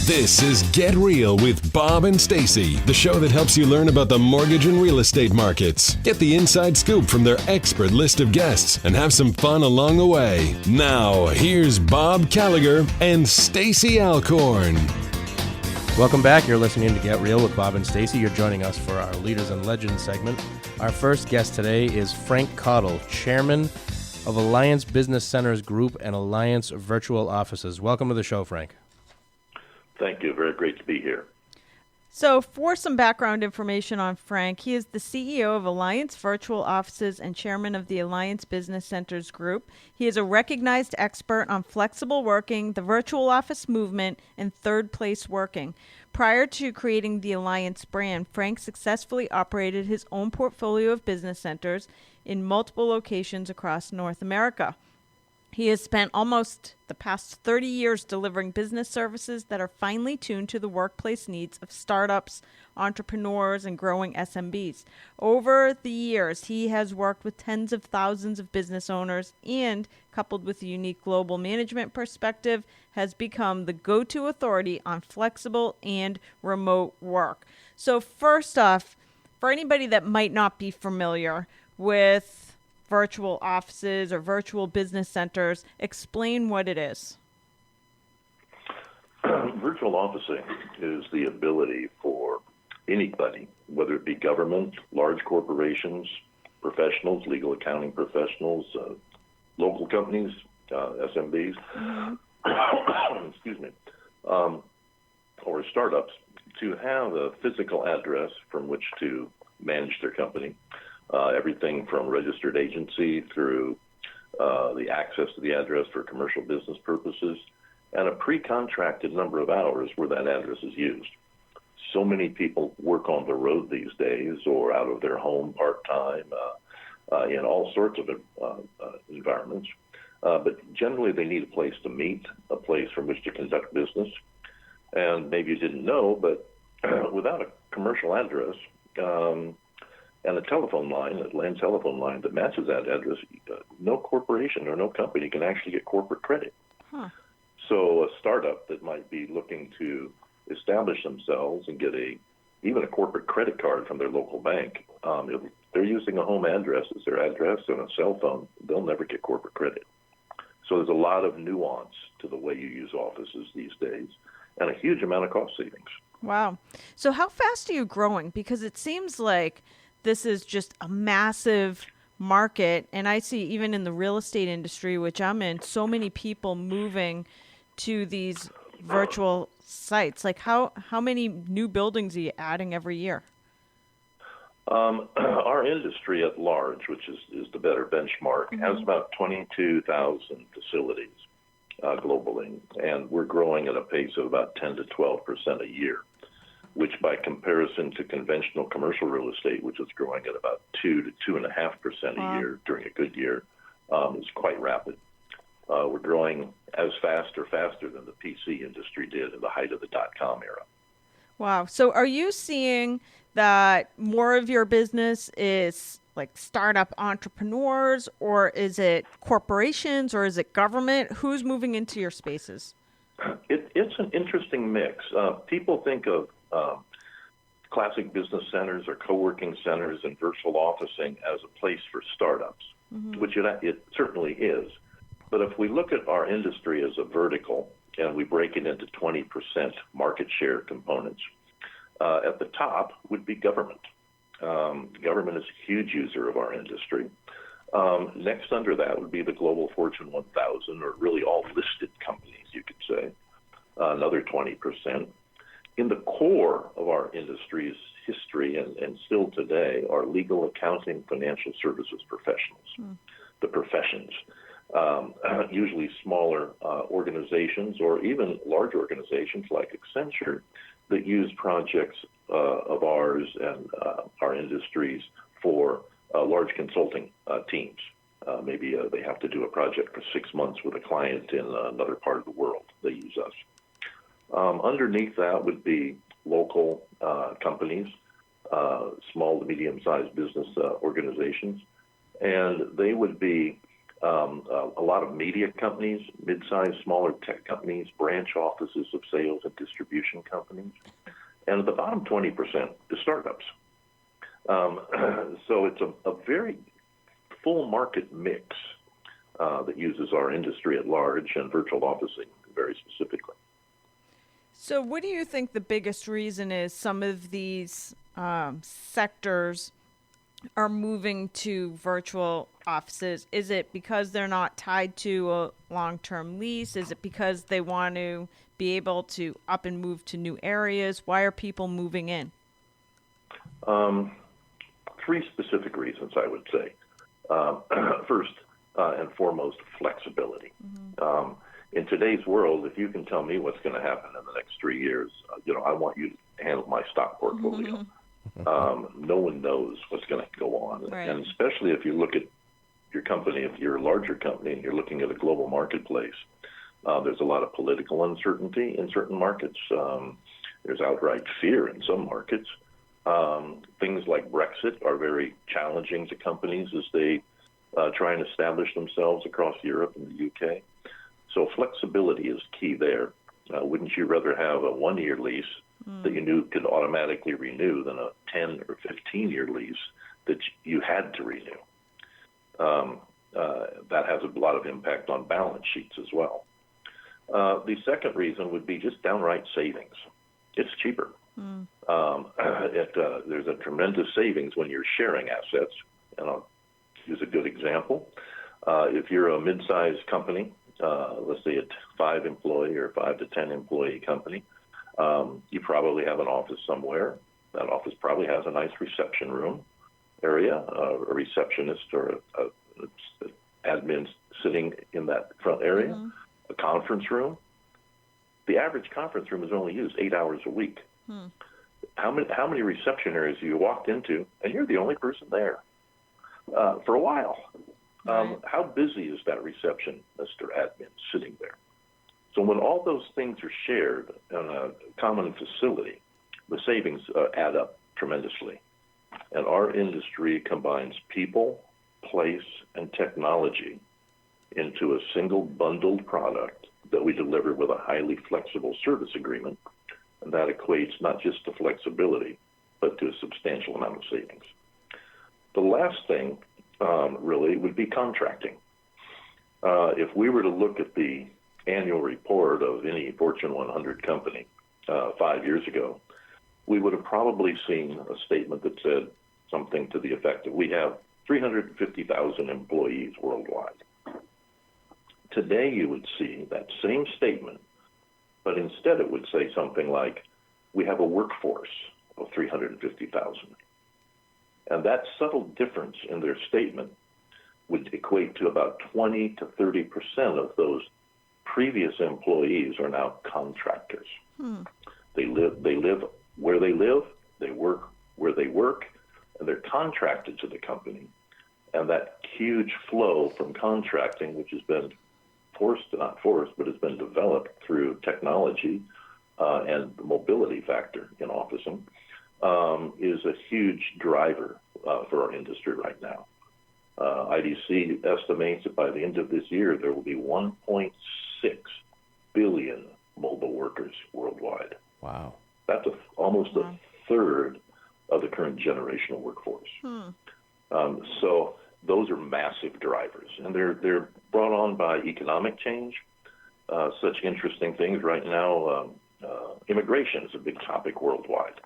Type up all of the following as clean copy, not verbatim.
This is Get Real with Bob and Stacy, the show that helps you learn about the mortgage and real estate markets. Get the inside scoop from their expert list of guests and have some fun along the way. Now, here's Bob Gallagher and Stacy Alcorn. Welcome back. You're listening to Get Real with Bob and Stacy. You're joining us for our Leaders and Legends segment. Our first guest today is Frank Cottle, Chairman of Alliance Business Centers Group and Alliance Virtual Offices. Welcome to the show, Frank. Thank you. Very great to be here. So for some background information on Frank, he is the CEO of Alliance Virtual Offices and chairman of the Alliance Business Centers Group. He is a recognized expert on flexible working, the virtual office movement, and third place working. Prior to creating the Alliance brand, Frank successfully operated his own portfolio of business centers in multiple locations across North America. He has spent almost the past 30 years delivering business services that are finely tuned to the workplace needs of startups, entrepreneurs, and growing SMBs. Over the years, he has worked with tens of thousands of business owners and, coupled with a unique global management perspective, has become the go-to authority on flexible and remote work. So first off, for anybody that might not be familiar with virtual offices or virtual business centers, explain what it is. Virtual officing is the ability for anybody, whether it be government, large corporations, professionals, legal accounting professionals, local companies, SMBs, excuse me, or startups, to have a physical address from which to manage their company. Everything from registered agency through the access to the address for commercial business purposes, and a pre-contracted number of hours where that address is used. So many people work on the road these days or out of their home part-time in all sorts of environments. But generally they need a place to meet, a place from which to conduct business. And maybe you didn't know, but without a commercial address, and a telephone line, a land telephone line that matches that address, no corporation or no company can actually get corporate credit. Huh. So a startup that might be looking to establish themselves and get even a corporate credit card from their local bank, if they're using a home address as their address and a cell phone, they'll never get corporate credit. So there's a lot of nuance to the way you use offices these days and a huge amount of cost savings. Wow. So how fast are you growing? Because it seems like this is just a massive market. And I see even in the real estate industry, which I'm in, so many people moving to these virtual sites. Like how many new buildings are you adding every year? Our industry at large, which is the better benchmark, has about 22,000 facilities globally. And we're growing at a pace of about 10 to 12% a year, which by comparison to conventional commercial real estate, which is growing at about 2 to 2.5% a year during a good year, is quite rapid. We're growing as fast or faster than the PC industry did in the height of the dot-com era. Wow. So are you seeing that more of your business is like startup entrepreneurs, or is it corporations, or is it government? Who's moving into your spaces? It's an interesting mix. People think of classic business centers or co-working centers and virtual officing as a place for startups, which it certainly is. But if we look at our industry as a vertical and we break it into 20% market share components, at the top would be government. Government is a huge user of our industry. Next under that would be the Global Fortune 1000, or really all listed companies, you could say, another 20%. In the core of our industry's history and still today are legal, accounting, financial services professionals, the professions, usually smaller organizations or even large organizations like Accenture that use projects of ours and our industries for large consulting teams. Maybe they have to do a project for 6 months with a client in another part of the world. They use us. Underneath that would be local companies, small to medium-sized business organizations, and they would be A lot of media companies, mid-sized, smaller tech companies, branch offices of sales and distribution companies, and the bottom 20% is startups. So it's a very full market mix that uses our industry at large and virtual officing very specifically. So what do you think the biggest reason is some of these sectors are moving to virtual offices? Is it because they're not tied to a long-term lease? Is it because they want to be able to up and move to new areas? Why are people moving in? Three specific reasons, I would say. First and foremost, flexibility. In today's world, if you can tell me what's going to happen in the next 3 years, I want you to handle my stock portfolio. No one knows what's going to go on. Right. And especially if you look at your company, if you're a larger company and you're looking at a global marketplace, there's a lot of political uncertainty in certain markets. There's outright fear in some markets. Things like Brexit are very challenging to companies as they try and establish themselves across Europe and the UK. So flexibility is key there. Wouldn't you rather have a 1-year lease that you knew could automatically renew than a 10 or 15-year lease that you had to renew? That has a lot of impact on balance sheets as well. The second reason would be just downright savings. It's cheaper. There's a tremendous savings when you're sharing assets. And I'll use a good example. If you're a mid-sized company, let's say a 5-employee or 5 to 10 employee company, you probably have an office somewhere. That office probably has a nice reception room area, a receptionist or a admin sitting in that front area, a conference room. The average conference room is only used 8 hours a week. How many reception areas have you walked into and you're the only person there for a while? Right. How busy is that receptionist or admin sitting there? So when all those things are shared in a common facility, the savings add up tremendously. And our industry combines people, place, and technology into a single bundled product that we deliver with a highly flexible service agreement. And that equates not just to flexibility, but to a substantial amount of savings. The last thing really would be contracting. If we were to look at the annual report of any Fortune 100 company 5 years ago, we would have probably seen a statement that said something to the effect that we have 350,000 employees worldwide. Today you would see that same statement, but instead it would say something like, we have a workforce of 350,000. And that subtle difference in their statement would equate to about 20 to 30% of those previous employees are now contractors. They live where they live, they work where they work, and they're contracted to the company. And that huge flow from contracting, which has been not forced, but has been developed through technology and the mobility factor in officing, is a huge driver for our industry right now. IDC estimates that by the end of this year, there will be 1.6 billion mobile workers worldwide. Wow. That's almost a third of the current generational workforce. So those are massive drivers, and they're brought on by economic change. Such interesting things right now. Immigration is a big topic worldwide,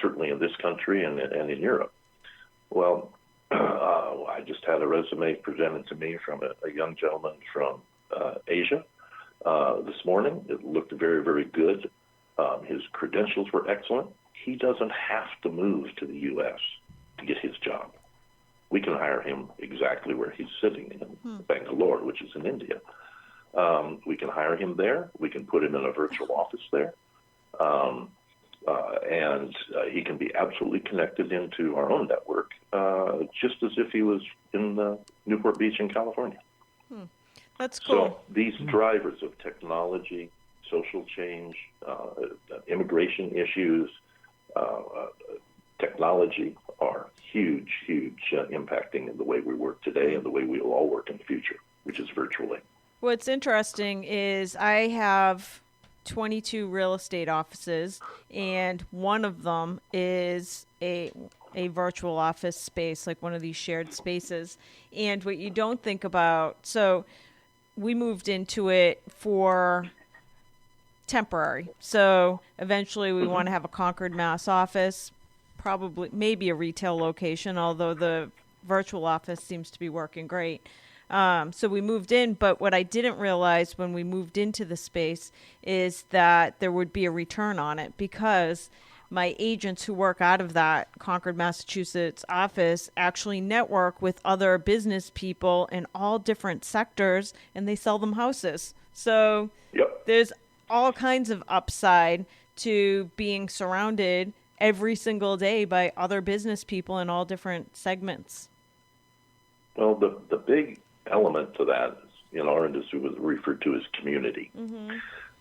certainly in this country and in Europe. Well, I just had a resume presented to me from a young gentleman from Asia this morning. It looked very, very good. His credentials were excellent. He doesn't have to move to the U.S. to get his job. We can hire him exactly where he's sitting in Bangalore, which is in India. We can hire him there. We can put him in a virtual office there. And he can be absolutely connected into our own network, just as if he was in Newport Beach in California. That's cool. So these drivers of technology, social change, immigration issues, technology are huge, impacting the way we work today and the way we will all work in the future, which is virtually. What's interesting is I have 22 real estate offices, and one of them is a virtual office space, like one of these shared spaces. And what you don't think about, so we moved into it for temporary. So eventually we want to have a Concord, Mass office, probably maybe a retail location, although the virtual office seems to be working great. So we moved in, but what I didn't realize when we moved into the space is that there would be a return on it, because my agents who work out of that Concord, Massachusetts office actually network with other business people in all different sectors, and they sell them houses. So there's all kinds of upside to being surrounded every single day by other business people in all different segments. Well, the big element to that in our industry was referred to as community.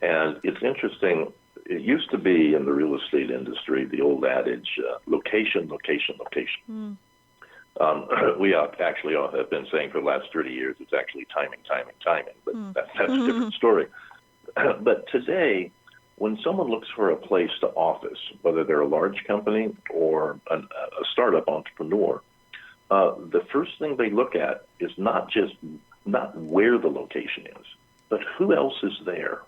And it's interesting. It used to be in the real estate industry, the old adage, location, location, location. We actually have been saying for the last 30 years, it's actually timing, but that's a different story. But today, when someone looks for a place to office, whether they're a large company or a startup entrepreneur, the first thing they look at is not where the location is, but who else is there.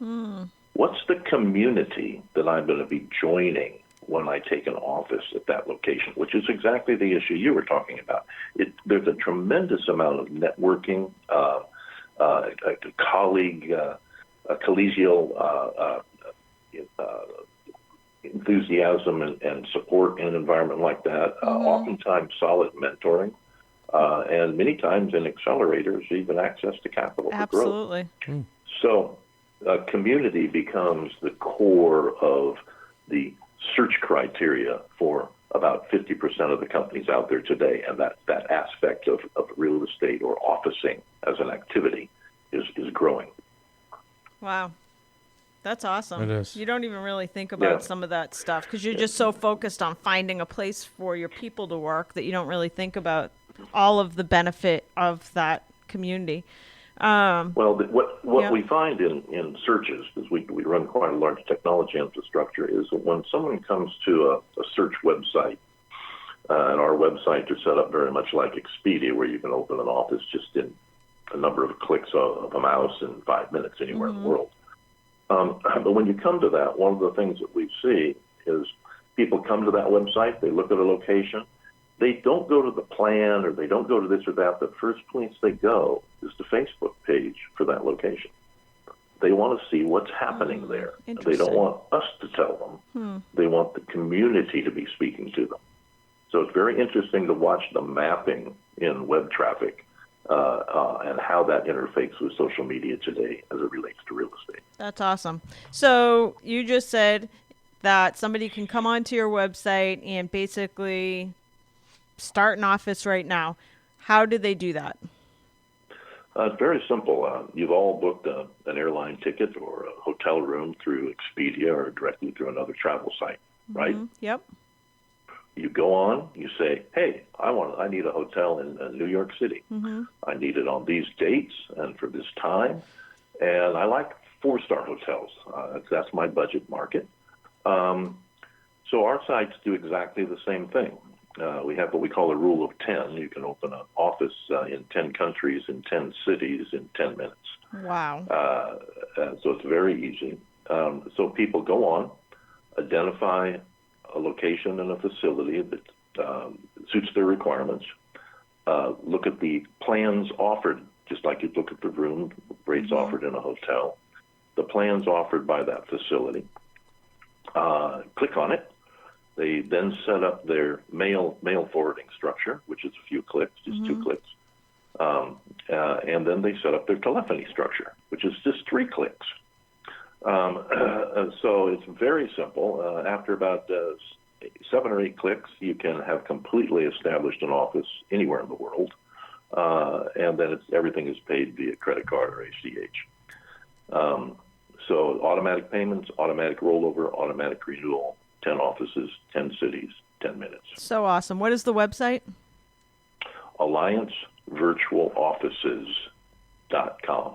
What's the community that I'm going to be joining when I take an office at that location, which is exactly the issue you were talking about. There's a tremendous amount of networking, collegial enthusiasm and support in an environment like that, oftentimes solid mentoring, and many times in accelerators, even access to capital for growth. Absolutely. So community becomes the core of the search criteria for about 50% of the companies out there today, and that aspect of real estate or officing as an activity is growing. Wow. That's awesome. It is. You don't even really think about some of that stuff because you're just so focused on finding a place for your people to work that you don't really think about all of the benefit of that community. Well, what we find in searches, because we run quite a large technology infrastructure, is that when someone comes to a search website, and our websites are set up very much like Expedia, where you can open an office just in a number of clicks of a mouse in 5 minutes anywhere in the world. But when you come to that, one of the things that we see is people come to that website, they look at a location, they don't go to the plan or they don't go to this or that. The first place they go is the Facebook page for that location. They want to see what's happening there. They don't want us to tell them. They want the community to be speaking to them. So it's very interesting to watch the mapping in web traffic and how that interfaces with social media today as it relates to real estate. That's awesome. So you just said that somebody can come onto your website and basically start an office right now. How do they do that? It's very simple. You've all booked an airline ticket or a hotel room through Expedia or directly through another travel site, right? Yep. You go on, you say, hey, I need a hotel in New York City. I need it on these dates and for this time. And I like 4-star hotels. That's my budget market. So our sites do exactly the same thing. We have what we call a rule of 10. You can open an office in 10 countries, in 10 cities, in 10 minutes. Wow. So it's very easy. So people go on, identify a location and a facility that suits their requirements, look at the plans offered, just like you'd look at the room rates offered in a hotel, the plans offered by that facility, click on it. They then set up their mail forwarding structure, which is a few clicks, just 2 clicks. And then they set up their telephony structure, which is just 3 clicks. So it's very simple. After about 7 or 8 clicks, you can have completely established an office anywhere in the world. And then everything is paid via credit card or ACH. So automatic payments, automatic rollover, automatic renewal, 10 offices, 10 cities, 10 minutes. So awesome. What is the website? AllianceVirtualOffices.com.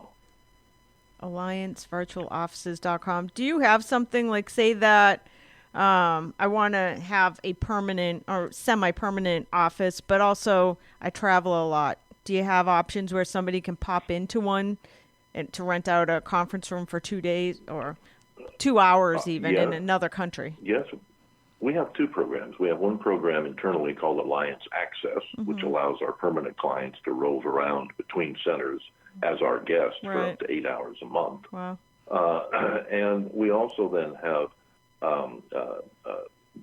AllianceVirtualOffices.com. Do you have something like, say that I want to have a permanent or semi-permanent office, but also I travel a lot? Do you have options where somebody can pop into one and to rent out a conference room for 2 days or 2 hours even in another country? Yes. We have two programs. We have one program internally called Alliance Access, which allows our permanent clients to rove around between centers as our guest for up to 8 hours a month. Wow. And we also then have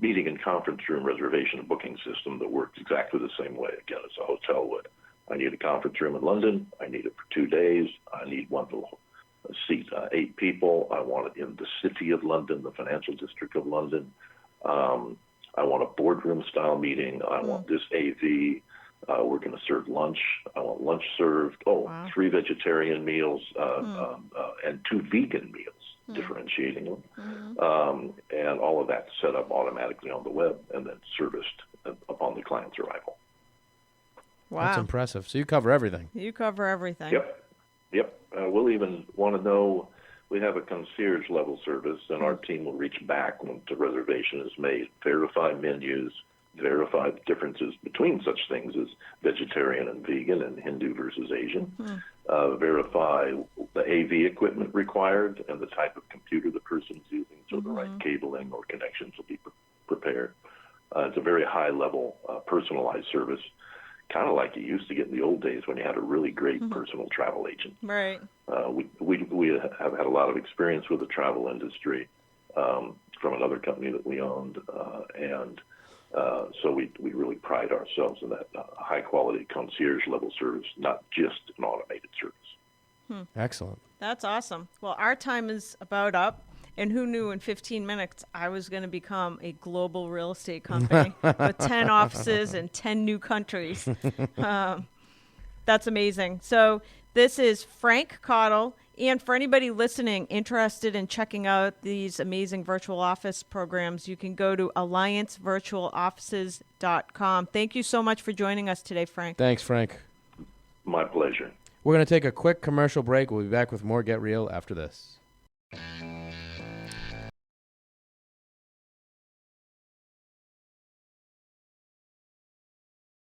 meeting and conference room reservation and booking system that works exactly the same way, again, as a hotel would. I need a conference room in London. I need it for 2 days. I need one to seat 8 people. I want it in the city of London, the financial district of London. I want a boardroom-style meeting. I want this AV. We're going to serve lunch. I want lunch served. 3 vegetarian meals and 2 vegan meals, differentiating them. And all of that set up automatically on the web and then serviced upon the client's arrival. Wow. That's impressive. So you cover everything. You cover everything. Yep. We'll even want to know, we have a concierge level service, and our team will reach back once a reservation is made, verify menus, verify the differences between such things as vegetarian and vegan and Hindu versus Asian, verify the AV equipment required and the type of computer the person's using, so the right cabling or connections will be prepared. It's a very high level personalized service, kind of like you used to get in the old days when you had a really great personal travel agent. Right. We have had a lot of experience with the travel industry from another company that we owned, and so we really pride ourselves in that high quality concierge level service, not just an automated service. Excellent. That's awesome. Well, our time is about up. And who knew in 15 minutes I was going to become a global real estate company with 10 offices in 10 new countries. That's amazing. So this is Frank Cottle. And for anybody listening interested in checking out these amazing virtual office programs, you can go to AllianceVirtualOffices.com. Thank you so much for joining us today, Frank. Thanks, Frank. My pleasure. We're going to take a quick commercial break. We'll be back with more Get Real after this.